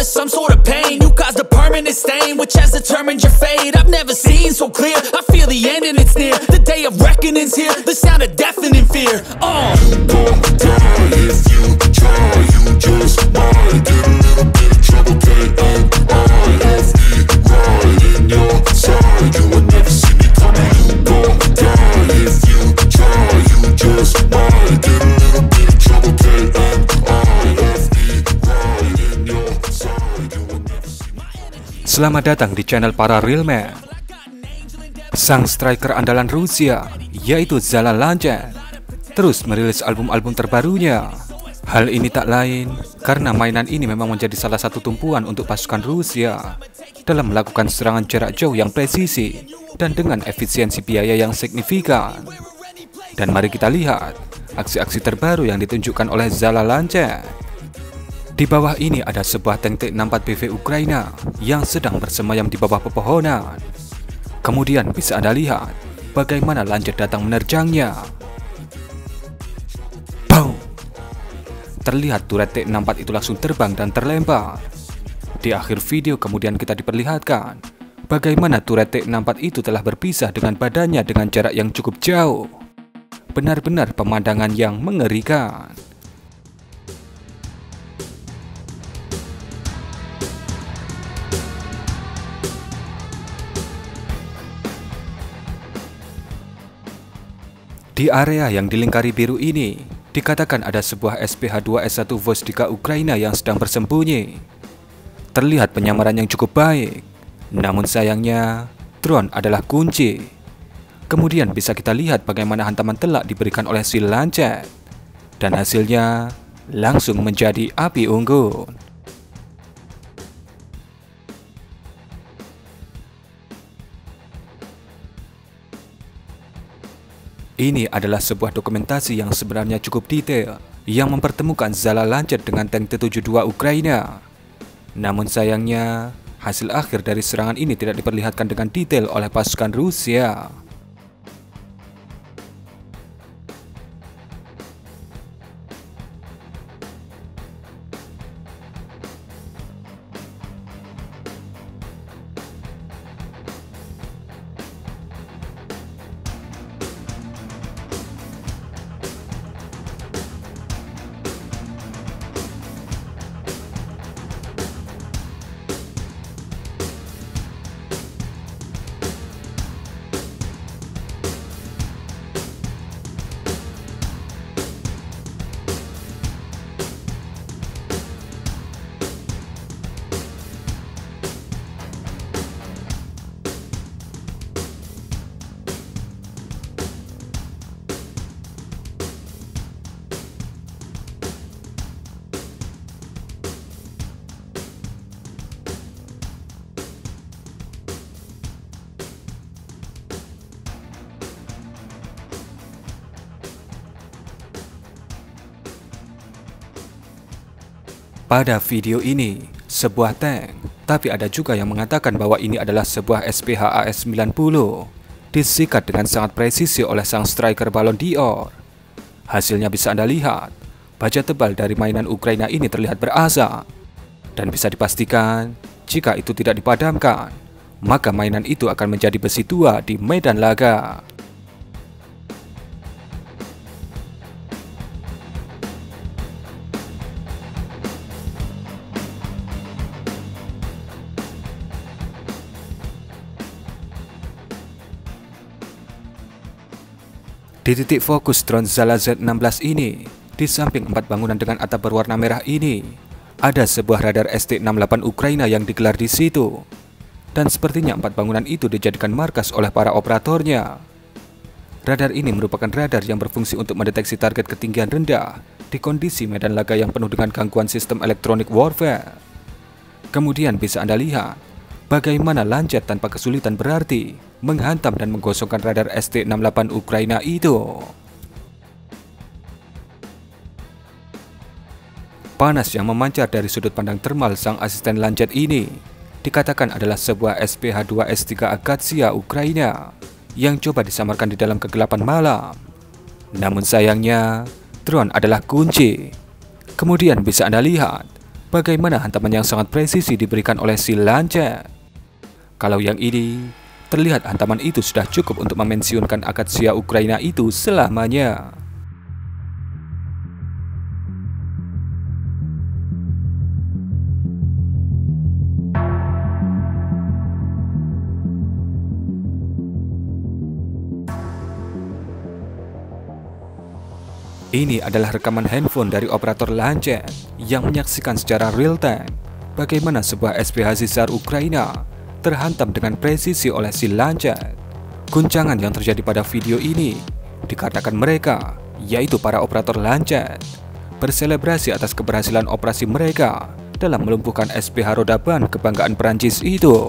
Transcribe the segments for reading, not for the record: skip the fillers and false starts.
some sort of pain. You caused a permanent stain, which has determined your fate. I've never seen so clear, I feel the end and it's near. The day of reckoning's here, the sound of deafening fear. You gon' die if you try, you just might get a little bit of trouble, K-M-I-F-E, right in your side. You would never see me coming. You gon' die if you try, you just might get a little bit of trouble, K-M-I-F-E, right in your side. You would never see me coming. Selamat datang di channel para real man. Sang striker andalan Rusia, yaitu Zala Lancet, terus merilis album-album terbarunya. Hal ini tak lain karena mainan ini memang menjadi salah satu tumpuan untuk pasukan Rusia dalam melakukan serangan jarak jauh yang presisi dan dengan efisiensi biaya yang signifikan. Dan mari kita lihat aksi-aksi terbaru yang ditunjukkan oleh Zala Lancet. Di bawah ini ada sebuah tank T-64BV Ukraina yang sedang bersemayam di bawah pepohonan. Kemudian bisa Anda lihat bagaimana Lancet datang menerjangnya. Boom! Terlihat turret T-64 itu langsung terbang dan terlempar. Di akhir video kemudian kita diperlihatkan bagaimana turret T-64 itu telah berpisah dengan badannya dengan jarak yang cukup jauh. Benar-benar pemandangan yang mengerikan. Di area yang dilingkari biru ini, dikatakan ada sebuah SPH-2S1 Vozdika Ukraina yang sedang bersembunyi. Terlihat penyamaran yang cukup baik, namun sayangnya drone adalah kunci. Kemudian bisa kita lihat bagaimana hantaman telak diberikan oleh si Lancet, dan hasilnya langsung menjadi api unggun. Ini adalah sebuah dokumentasi yang sebenarnya cukup detail yang mempertemukan Zala Lancet dengan tank T-72 Ukraina. Namun sayangnya, hasil akhir dari serangan ini tidak diperlihatkan dengan detail oleh pasukan Rusia. Pada video ini, sebuah tank, tapi ada juga yang mengatakan bahwa ini adalah sebuah SPH AS-90, disikat dengan sangat presisi oleh sang striker Ballon d'Or. Hasilnya bisa Anda lihat, baja tebal dari mainan Ukraina ini terlihat berasap, dan bisa dipastikan jika itu tidak dipadamkan, maka mainan itu akan menjadi besi tua di medan laga. Di titik fokus drone Zala Z16 ini, di samping 4 bangunan dengan atap berwarna merah ini, ada sebuah radar ST-68 Ukraina yang digelar di situ. Dan sepertinya 4 bangunan itu dijadikan markas oleh para operatornya. Radar ini merupakan radar yang berfungsi untuk mendeteksi target ketinggian rendah di kondisi medan laga yang penuh dengan gangguan sistem elektronik warfare. Kemudian bisa Anda lihat bagaimana Lancet tanpa kesulitan berarti menghantam dan menggosongkan radar ST-68 Ukraina itu. Panas yang memancar dari sudut pandang thermal sang asisten Lancet ini dikatakan adalah sebuah SPH-2S3 Akatsiya Ukraina yang coba disamarkan di dalam kegelapan malam. Namun sayangnya, drone adalah kunci. Kemudian bisa Anda lihat bagaimana hantaman yang sangat presisi diberikan oleh si Lancet. Kalau yang ini, terlihat hantaman itu sudah cukup untuk memensiunkan Akatsuya Ukraina itu selamanya. Ini adalah rekaman handphone dari operator Lancet yang menyaksikan secara real time bagaimana sebuah SPH Zizar Ukraina terhantam dengan presisi oleh si Lancet. Guncangan yang terjadi pada video ini dikarenakan mereka, yaitu para operator Lancet, berselebrasi atas keberhasilan operasi mereka dalam melumpuhkan SPH roda ban kebanggaan Perancis itu.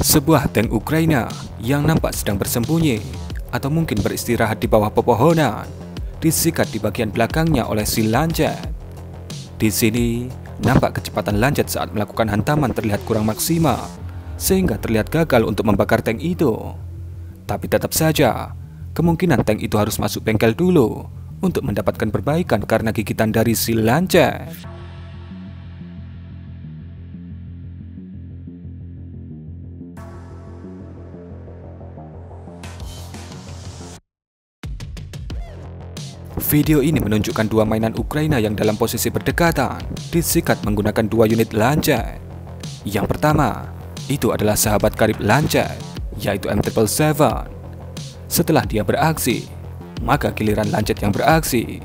Sebuah tank Ukraina yang nampak sedang bersembunyi atau mungkin beristirahat di bawah pepohonan disikat di bagian belakangnya oleh si Lancet. Di sini nampak kecepatan Lancet saat melakukan hantaman terlihat kurang maksimal sehingga terlihat gagal untuk membakar tank itu. Tapi tetap saja kemungkinan tank itu harus masuk bengkel dulu untuk mendapatkan perbaikan karena gigitan dari si Lancet. Video ini menunjukkan dua mainan Ukraina yang dalam posisi berdekatan disikat menggunakan dua unit Lancet. Yang pertama, itu adalah sahabat karib Lancet, yaitu M777. Setelah dia beraksi, maka giliran Lancet yang beraksi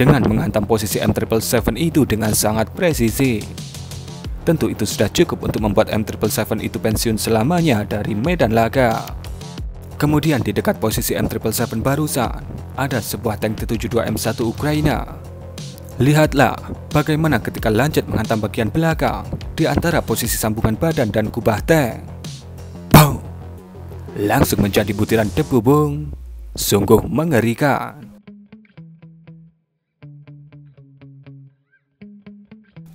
dengan menghantam posisi M777 itu dengan sangat presisi. Tentu itu sudah cukup untuk membuat M777 itu pensiun selamanya dari medan laga. Kemudian di dekat posisi M777 barusan, ada sebuah tank T-72M1 Ukraina. Lihatlah bagaimana ketika Lancet menghantam bagian belakang di antara posisi sambungan badan dan kubah tank. Boom! Langsung menjadi butiran debu, bung. Sungguh mengerikan.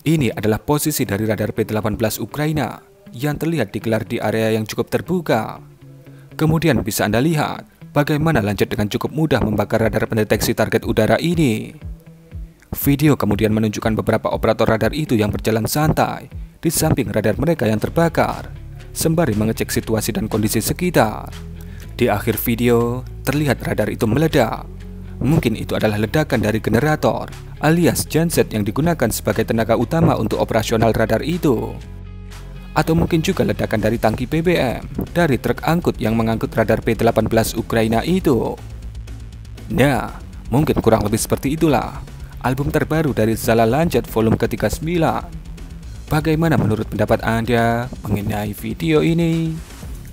Ini adalah posisi dari radar P-18 Ukraina yang terlihat digelar di area yang cukup terbuka. Kemudian bisa Anda lihat bagaimana Lancet dengan cukup mudah membakar radar pendeteksi target udara ini. Video kemudian menunjukkan beberapa operator radar itu yang berjalan santai di samping radar mereka yang terbakar, sembari mengecek situasi dan kondisi sekitar. Di akhir video, terlihat radar itu meledak. Mungkin itu adalah ledakan dari generator alias genset yang digunakan sebagai tenaga utama untuk operasional radar itu. Atau mungkin juga ledakan dari tangki BBM dari truk angkut yang mengangkut radar P-18 Ukraina itu. Nah, mungkin kurang lebih seperti itulah album terbaru dari Zala Lancet volume ke-39. Bagaimana menurut pendapat Anda mengenai video ini?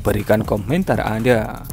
Berikan komentar Anda.